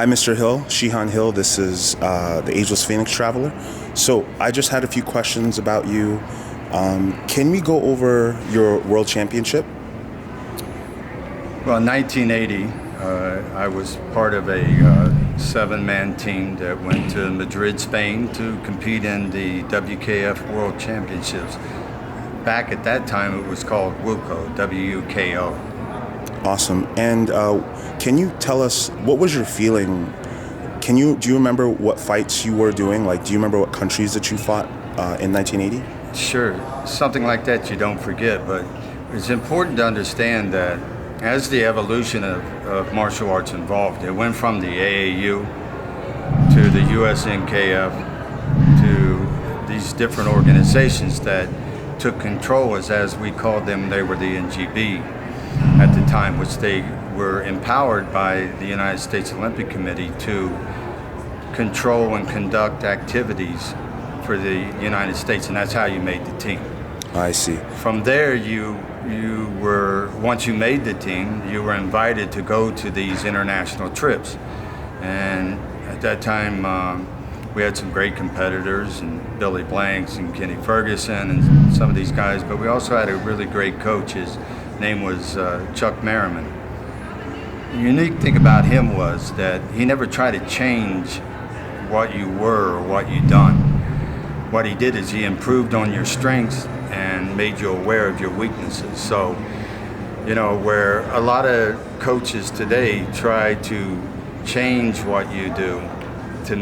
Hi, Mr. Hill, Shihan Hill. This is the Ageless Phoenix Traveler. So I just had a few questions about you. Can we go over your World Championship? Well, in 1980, I was part of a seven-man team that went to Madrid, Spain to compete in the WKF World Championships. Back at that time, it was called WUKO, W-U-K-O. Awesome. And can you tell us, what was your feeling? Do you remember what fights you were doing? Like, do you remember what countries that you fought in 1980? Sure. Something like that you don't forget, but it's important to understand that as the evolution of martial arts evolved, it went from the AAU to the USNKF to these different organizations that took control, as we called them. They were the NGB at the time, which they were empowered by the United States Olympic Committee to control and conduct activities for the United States, and that's how you made the team. I see. From there, you were, once you made the team, you were invited to go to these international trips. And at that time, we had some great competitors, and Billy Blanks and Kenny Ferguson and some of these guys, but we also had a really great coach. His name was Chuck Merriman. The unique thing about him was that he never tried to change what you were or what you'd done. What he did is he improved on your strengths and made you aware of your weaknesses. So, you know, where a lot of coaches today try to change what you do to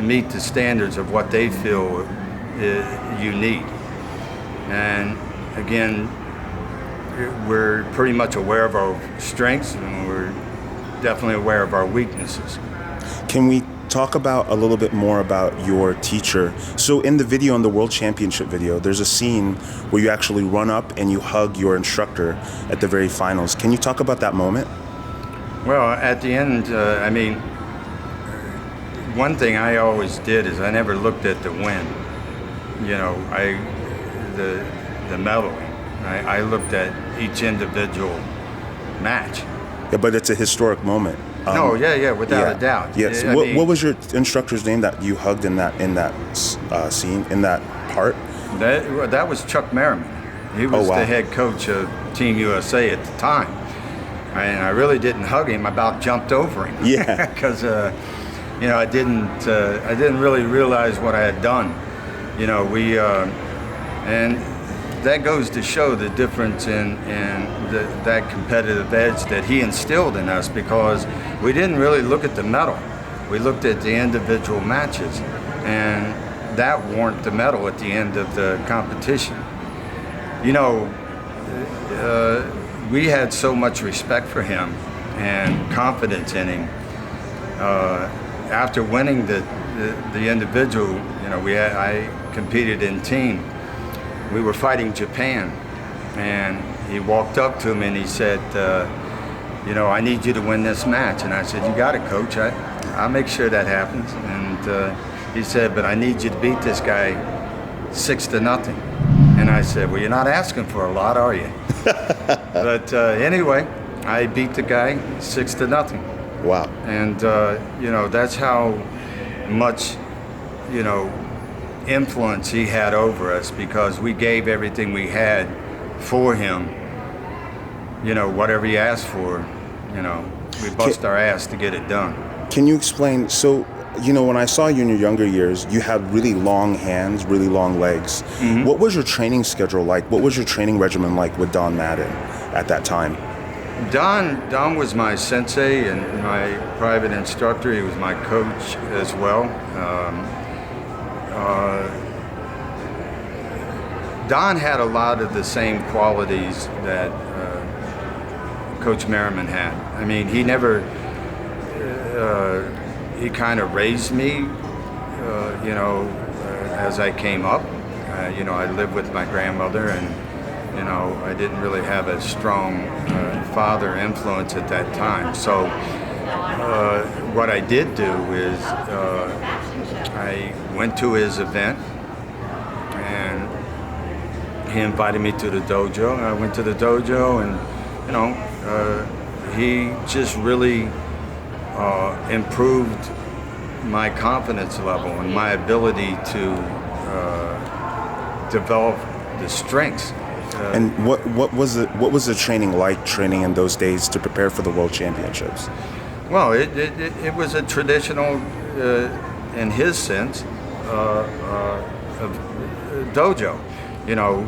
meet the standards of what they feel you need. And again, we're pretty much aware of our strengths, and we're definitely aware of our weaknesses. Can we talk about a little bit more about your teacher? So in the video, in the World Championship video, there's a scene where you actually run up and you hug your instructor at the very finals. Can you talk about that moment? Well, at the end, I mean, one thing I always did is I never looked at the win. You know, the medal. I looked at each individual match. Yeah, but it's a historic moment. Without a doubt. Yes. What was your instructor's name that you hugged in that scene, in that part? That was Chuck Merriman. He was the head coach of Team USA at the time, and I really didn't hug him. I about jumped over him. Yeah. Because you know, I didn't really realize what I had done. You know, and that goes to show the difference in that competitive edge that he instilled in us, because we didn't really look at the medal. We looked at the individual matches, and that warranted the medal at the end of the competition. You know, we had so much respect for him and confidence in him. After winning the individual, you know, I competed in team. We were fighting Japan, and he walked up to me and he said, you know, I need you to win this match. And I said, you got it, coach. I'll make sure that happens. And he said, but I need you to beat this guy 6-0. And I said, well, you're not asking for a lot, are you? But anyway, I beat the guy 6-0. Wow. And, you know, that's how much, you know, influence he had over us, because we gave everything we had for him. You know, whatever he asked for, you know, we bust our ass to get it done. Can you explain? So, you know, when I saw you in your younger years, you had really long hands, really long legs. Mm-hmm. What was your training schedule like? What was your training regimen like with Don Madden at that time? Don was my sensei and my private instructor. He was my coach as well. Don had a lot of the same qualities that Coach Merriman had. I mean, he never, he kind of raised me, you know, as I came up. You know, I lived with my grandmother, and, you know, I didn't really have a strong father influence at that time. So what I did do is I went to his event, and he invited me to the dojo. I went to the dojo, and, you know, he just really improved my confidence level and my ability to develop the strengths. And what was the training like? Training in those days to prepare for the World Championships? Well, it was a traditional, in his sense, of dojo. You know,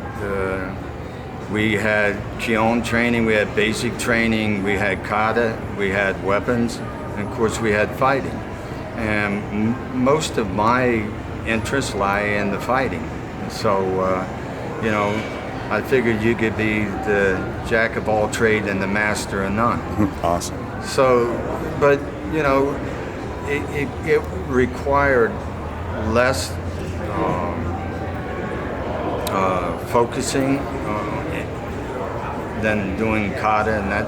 we had Kihon training, we had basic training, we had kata, we had weapons, and of course we had fighting. And most of my interests lie in the fighting. So, you know, I figured you could be the jack of all trade and the master of none. Awesome. So, but, you know, it required less focusing than doing kata, and that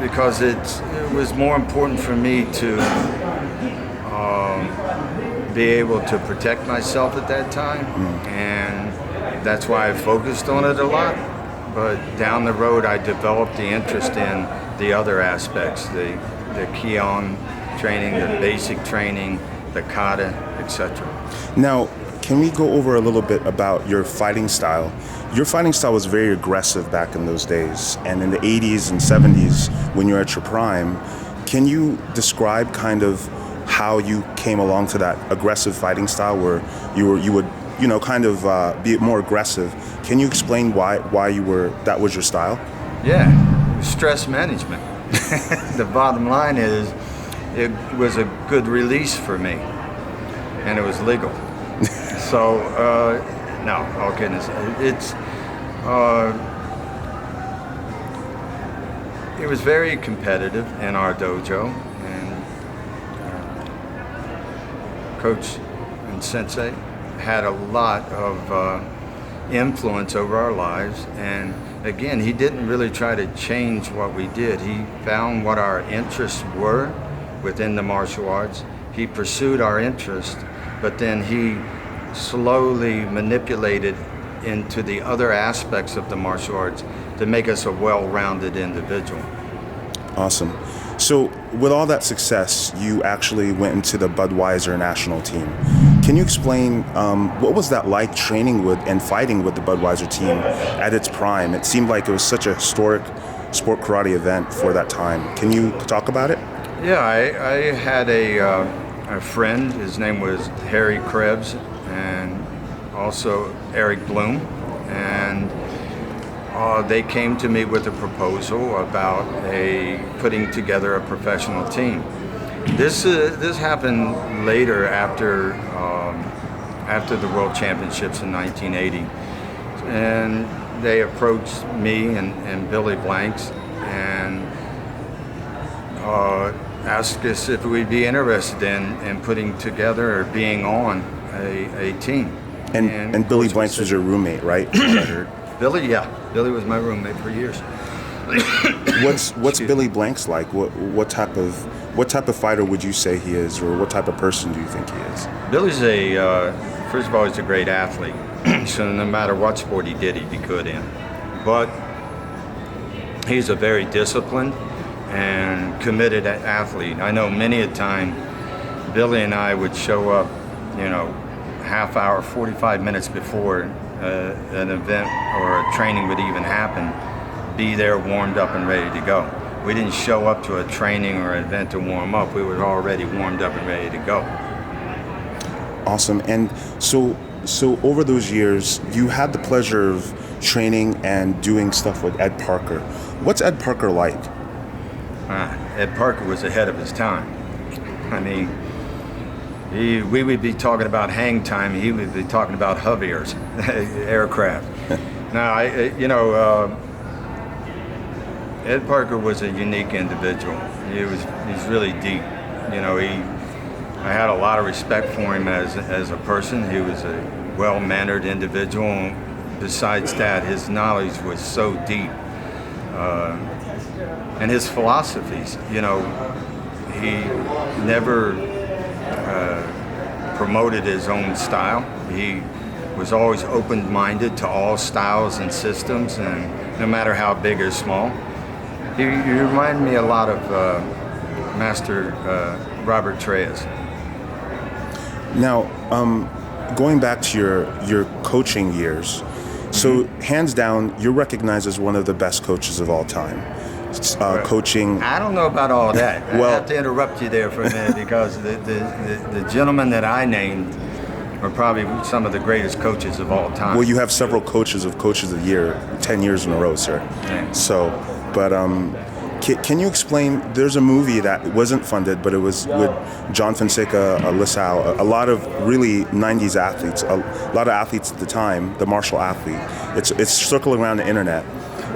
because it was more important for me to be able to protect myself at that time, and that's why I focused on it a lot. But down the road, I developed the interest in the other aspects, the Kihon training, the basic training, the kata, etc. Now, can we go over a little bit about your fighting style? Your fighting style was very aggressive back in those days, and in the 80s and 70s, when you're at your prime, can you describe kind of how you came along to that aggressive fighting style, where you would kind of be more aggressive? Can you explain why that was your style? Yeah, stress management. The bottom line is, it was a good release for me, and it was legal. So, no, all goodness, it was very competitive in our dojo, and Coach and Sensei had a lot of influence over our lives, and again, he didn't really try to change what we did. He found what our interests were within the martial arts. He pursued our interest, but then he slowly manipulated into the other aspects of the martial arts to make us a well-rounded individual. Awesome. So with all that success, you actually went into the Budweiser national team. Can you explain what was that like, training with and fighting with the Budweiser team at its prime? It seemed like it was such a historic sport karate event for that time. Can you talk about it? Yeah, I had a friend. His name was Harry Krebs, and also Eric Bloom, and they came to me with a proposal about putting together a professional team. This happened later after the World Championships in 1980, and they approached me and Billy Blanks and asked us if we'd be interested in putting together or being on a team. And Billy Blanks was your roommate, right? I heard. Billy was my roommate for years. What's Billy Blanks like? What type of fighter would you say he is, or what type of person do you think he is? Billy's first of all, he's a great athlete. So no matter what sport he did, he'd be good in. But he's a very disciplined and committed athlete. I know many a time Billy and I would show up, half hour, 45 minutes before an event or a training would even happen, be there warmed up and ready to go. We didn't show up to a training or an event to warm up. We were already warmed up and ready to go. Awesome. And so over those years, you had the pleasure of training and doing stuff with Ed Parker. What's Ed Parker like? Ed Parker was ahead of his time. I mean, we would be talking about hang time. He would be talking about Hoviers, aircraft. Now, Ed Parker was a unique individual. He's really deep. I had a lot of respect for him as a person. He was a well-mannered individual. Besides that, his knowledge was so deep. And his philosophies, he never promoted his own style. He was always open-minded to all styles and systems, and no matter how big or small. You remind me a lot of Master Robert Treyas. Now, going back to your coaching years, so hands down, you're recognized as one of the best coaches of all time. Coaching. I don't know about all that. Well, I have to interrupt you there for a minute because the gentlemen that I named are probably some of the greatest coaches of all time. Well, you have several coaches of the year, 10 years in a row, sir. Yeah. So, but can you explain? There's a movie that wasn't funded, but it was with John Fonseca, Lissau, a lot of really 90s athletes, a lot of athletes at the time, the martial athlete. It's circling around the internet.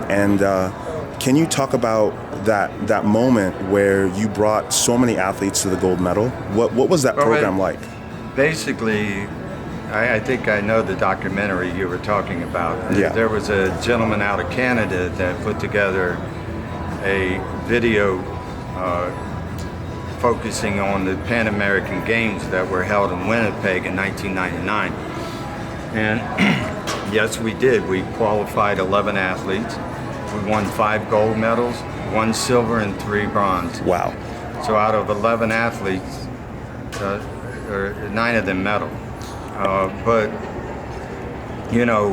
And can you talk about that moment where you brought so many athletes to the gold medal? What was that program like? Basically, I think I know the documentary you were talking about. Yeah. There was a gentleman out of Canada that put together a video focusing on the Pan American Games that were held in Winnipeg in 1999. And yes, we did. We qualified 11 athletes. We won 5 gold medals, 1 silver, and 3 bronze. Wow. So out of 11 athletes, 9 of them medal. But, you know,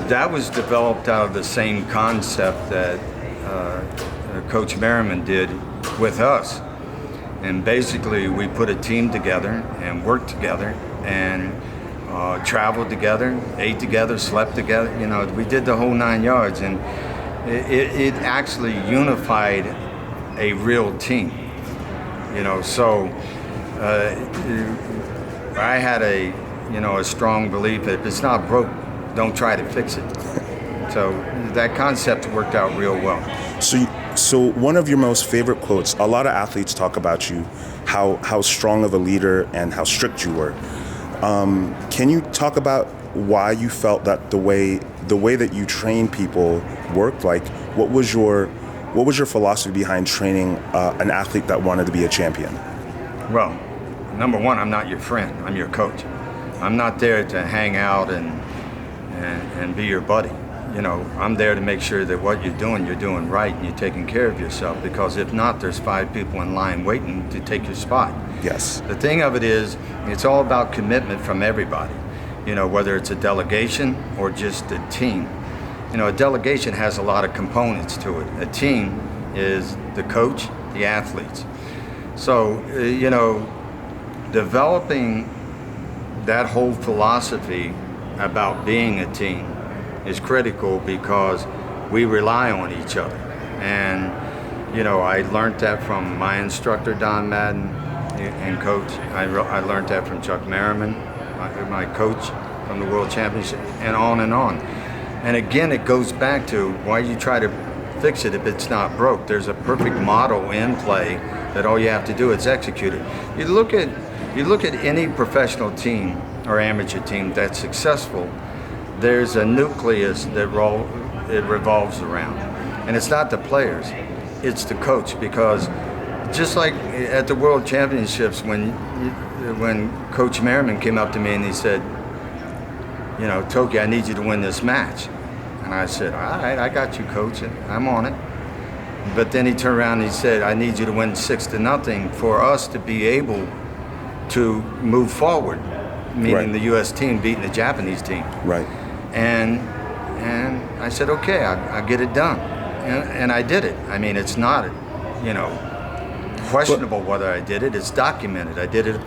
that was developed out of the same concept that Coach Merriman did with us. And basically, we put a team together and worked together and traveled together, ate together, slept together. You know, we did the whole 9 yards. And it actually unified a real team. You know, so I had a strong belief that if it's not broke, don't try to fix it. So that concept worked out real well. So one of your most favorite quotes, a lot of athletes talk about you, how strong of a leader and how strict you were. Can you talk about why you felt that the way that you train people worked? Like, what was your philosophy behind training an athlete that wanted to be a champion? Well, number one, I'm not your friend. I'm your coach. I'm not there to hang out and be your buddy. You know, I'm there to make sure that what you're doing right, and you're taking care of yourself, because if not, there's 5 people in line waiting to take your spot. Yes. The thing of it is, it's all about commitment from everybody. You know, whether it's a delegation or just a team. You know, a delegation has a lot of components to it. A team is the coach, the athletes. So, you know, developing that whole philosophy about being a team is critical because we rely on each other. And, you know, I learned that from my instructor, Don Madden, and coach. I learned that from Chuck Merriman, my coach from the World Championship, and on and on. And again, it goes back to why you try to fix it if it's not broke. There's a perfect model in play that all you have to do is execute it. You look at any professional team or amateur team that's successful, there's a nucleus that it revolves around. And it's not the players, it's the coach, because just like at the World Championships when Coach Merriman came up to me and he said, you know, Tokey, I need you to win this match. And I said, all right, I got you, coach, I'm on it. But then he turned around and he said, I need you to win 6-0 for us to be able to move forward, meaning right. The U.S. team beating the Japanese team. Right. And I said, okay, I'll get it done. And I did it. I mean, it's not, you know, questionable whether I did it. It's documented. I did it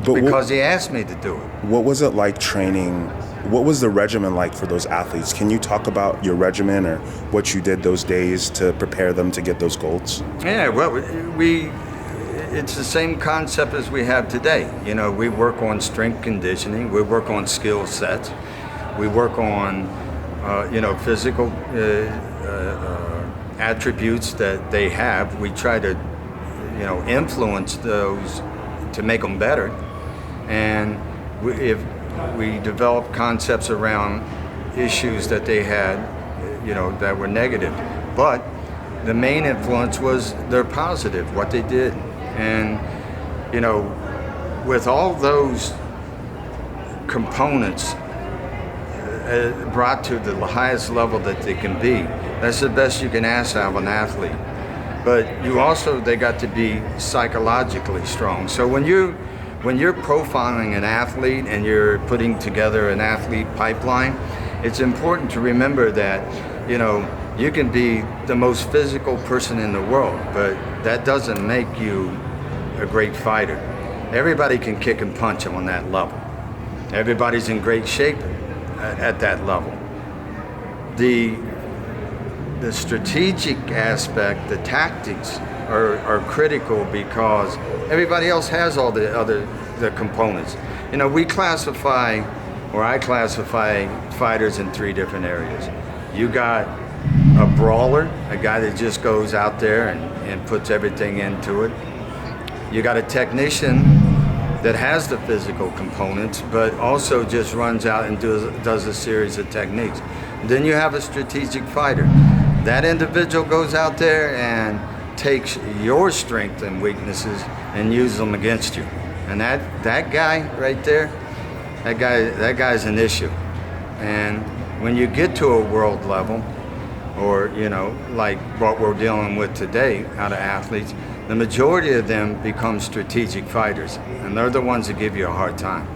because he asked me to do it. What was it like training? What was the regimen like for those athletes? Can you talk about your regimen or what you did those days to prepare them to get those golds? Yeah, well, it's the same concept as we have today. You know, we work on strength conditioning, we work on skill sets, we work on, physical attributes that they have. We try to, influence those to make them better. And if we develop concepts around issues that they had, that were negative. But the main influence was their positive, what they did. And, with all those components brought to the highest level that they can be, That's the best you can ask out of an athlete. But they got to be psychologically strong. So when you're profiling an athlete and you're putting together an athlete pipeline, it's important to remember that, you can be the most physical person in the world, but that doesn't make you a great fighter. Everybody can kick and punch on that level. Everybody's in great shape at that level. The strategic aspect, the tactics are critical because everybody else has all the components. I classify fighters in 3 different areas. You got a brawler, a guy that just goes out there and puts everything into it. You got a technician that has the physical components, but also just runs out and does a series of techniques. Then you have a strategic fighter. That individual goes out there and takes your strengths and weaknesses and uses them against you. And that guy right there, that guy's an issue. And when you get to a world level, or like what we're dealing with today out of athletes, the majority of them become strategic fighters, and they're the ones that give you a hard time.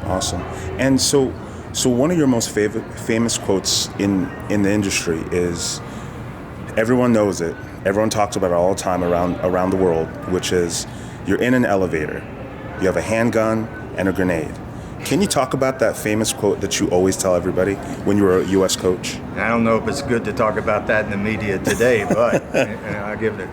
Awesome. And so one of your most famous quotes in the industry is, everyone knows it, everyone talks about it all the time around the world, which is, you're in an elevator, you have a handgun and a grenade. Can you talk about that famous quote that you always tell everybody when you were a U.S. coach? I don't know if it's good to talk about that in the media today, but I'll give it.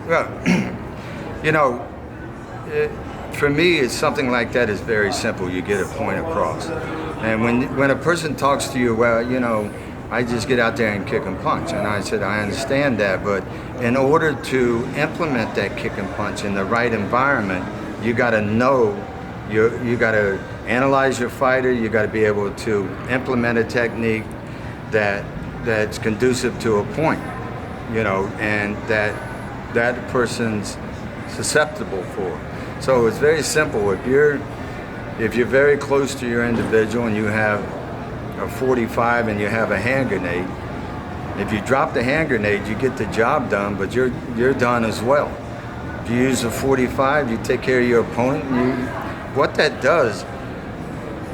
For me, it's something like that is very simple. You get a point across. And when a person talks to you, I just get out there and kick and punch. And I said, I understand that, but in order to implement that kick and punch in the right environment, you got to know, you got to analyze your fighter, you got to be able to implement a technique that's conducive to a point, and that person's susceptible for. So it's very simple. If you're very close to your individual and you have a 45 and you have a hand grenade, if you drop the hand grenade, you get the job done, but you're done as well. If you use a 45, you take care of your opponent. What that does,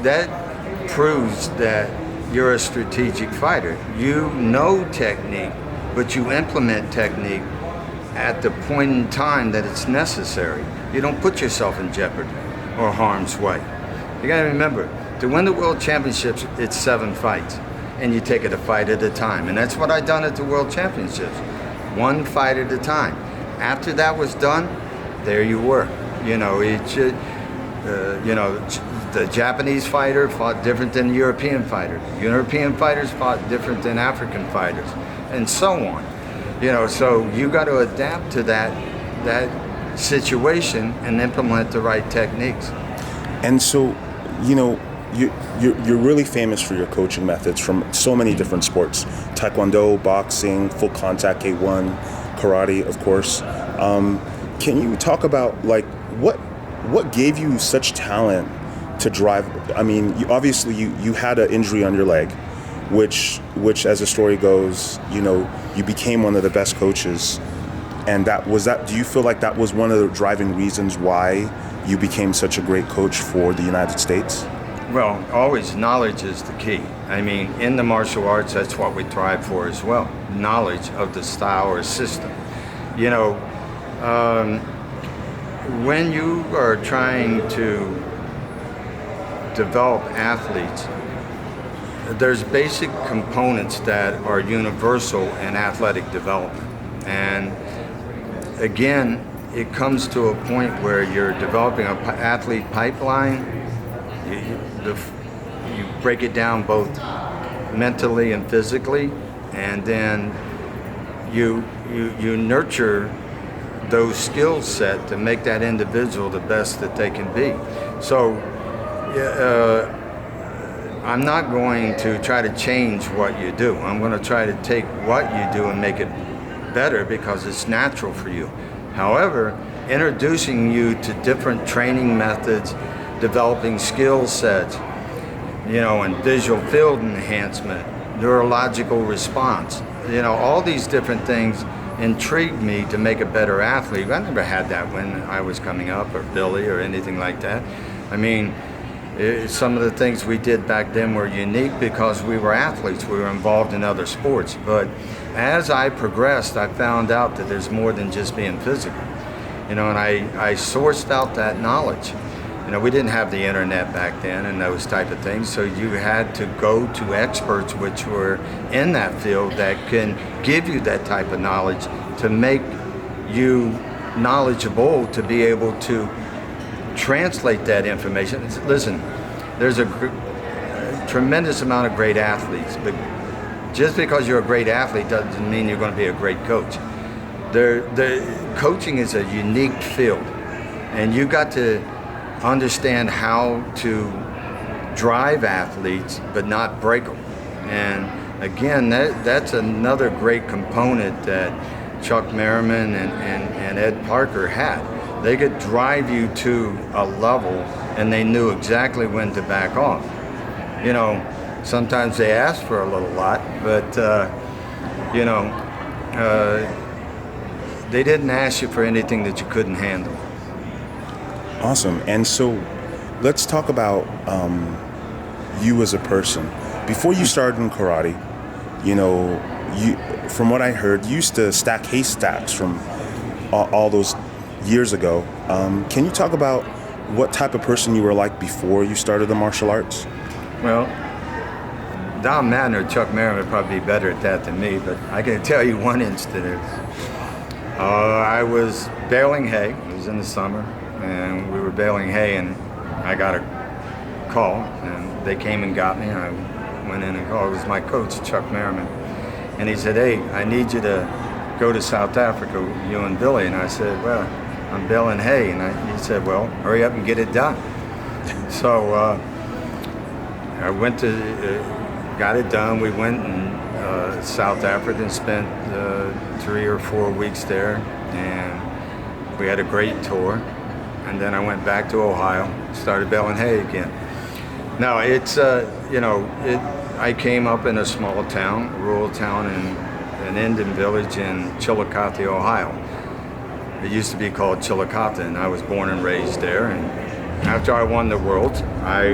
that proves that you're a strategic fighter. You know technique, but you implement technique at the point in time that it's necessary. You don't put yourself in jeopardy or harm's way. You gotta remember, to win the World Championships, it's 7 fights, and you take it a fight at a time. And that's what I done at the World Championships, 1 fight at a time. After that was done, there you were. The Japanese fighter fought different than the European fighter. European fighters fought different than African fighters, and so on. So you got to adapt to that situation and implement the right techniques. And so, you're really famous for your coaching methods from so many different sports: Taekwondo, boxing, full contact K1, karate, of course. Can you talk about what gave you such talent to drive? I mean, you had an injury on your leg, which as the story goes, you became one of the best coaches, and do you feel like that was one of the driving reasons why you became such a great coach for the United States? Well, always knowledge is the key. I mean, in the martial arts, that's what we thrive for as well. Knowledge of the style or system. When you are trying to develop athletes, there's basic components that are universal in athletic development. And again, it comes to a point where you're developing an athlete pipeline. You break it down both mentally and physically, and then you nurture those skill set to make that individual the best that they can be. So I'm not going to try to change what you do. I'm going to try to take what you do and make it better because it's natural for you. However, introducing you to different training methods, developing skill sets, and visual field enhancement, neurological response, you know, all these different things intrigued me to make a better athlete. I never had that when I was coming up, or Billy, or anything like that. I mean, some of the things we did back then were unique because we were athletes. We were involved in other sports. But as I progressed, I found out that there's more than just being physical. You know, and I sourced out that knowledge. You know, we didn't have the internet back then and those type of things, so you had to go to experts which were in that field that can give you that type of knowledge to make you knowledgeable to be able to translate that information. Listen, there's a tremendous amount of great athletes, but just because you're a great athlete doesn't mean you're going to be a great coach. The coaching is a unique field, and you've got to understand how to drive athletes but not break them. And again, that's another great component that Chuck Merriman and Ed Parker had. They could drive you to a level and they knew exactly when to back off. You know, sometimes they asked for a little lot, but you know, they didn't ask you for anything that you couldn't handle. Awesome. And so let's talk about you as a person. Before you started in karate, you know, from what I heard, you used to stack haystacks from all those years ago. Can you talk about what type of person you were like before you started the martial arts? Well, Don Madden or Chuck Merriman would probably be better at that than me, but I can tell you one instance. I was baling hay. It was in the summer, and we were baling hay, and I got a call, and they came and got me, and I went in and called. It was my coach, Chuck Merriman, and he said, "Hey, I need you to go to South Africa, you and Billy." And I said, "Well, I'm baling hay," and he said, "Well, hurry up and get it done." So I went to, got it done. We went in South Africa and spent 3 or 4 weeks there, and we had a great tour. And then I went back to Ohio, started baling hay again. Now it's, you know, I came up in a small town, a rural town in an Indian village in Chillicothe, Ohio. It used to be called Chillicothe, and I was born and raised there. And after I won the Worlds, I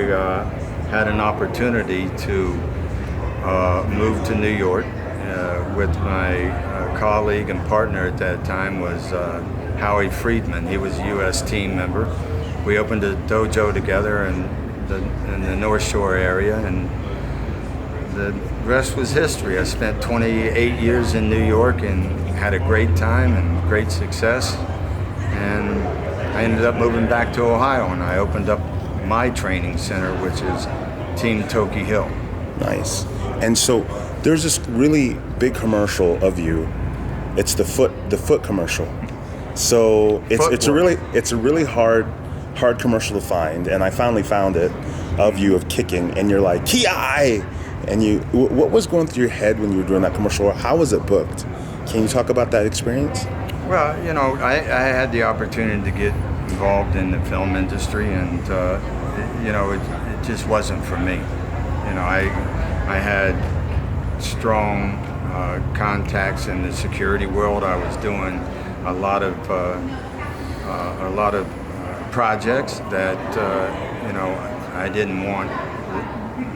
had an opportunity to move to New York with my colleague and partner at that time was Howie Friedman. He was a U.S. team member. We opened a dojo together in the North Shore area, and the rest was history. I spent 28 years in New York and had a great time and great success. And I ended up moving back to Ohio, and I opened up my training center, which is Team Tokey Hill. Nice. And so there's this really big commercial of you. It's the foot commercial. So it's a really hard commercial to find, and I finally found it of you of kicking, and you're like ki-ai, and what was going through your head when you were doing that commercial? How was it booked? Can you talk about that experience? Well, you know, I had the opportunity to get involved in the film industry, and you know, it just wasn't for me. You know, I had strong contacts in the security world. I was doing a lot of projects that you know, I didn't want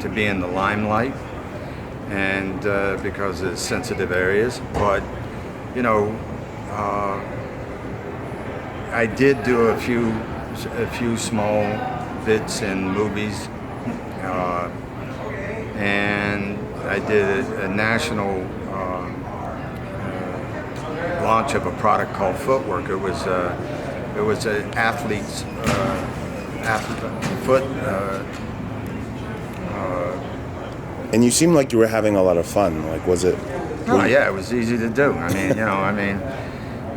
to be in the limelight, and because of sensitive areas. But you know, I did do a few small bits in movies, and I did a national launch of a product called Footwork. It was an athlete's foot. And you seemed like you were having a lot of fun. Like, was it? Oh yeah, it was easy to do. I mean, you know,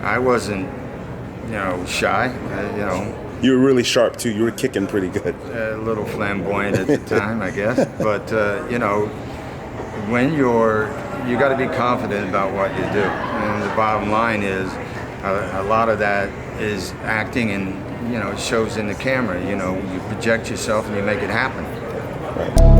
I wasn't, you know, shy. You know. You were really sharp too. You were kicking pretty good. A little flamboyant at the time, I guess. But you know, when you got to be confident about what you do. And the bottom line is, a lot of that is acting, and you know, it shows in the camera. You know, you project yourself and you make it happen. Right.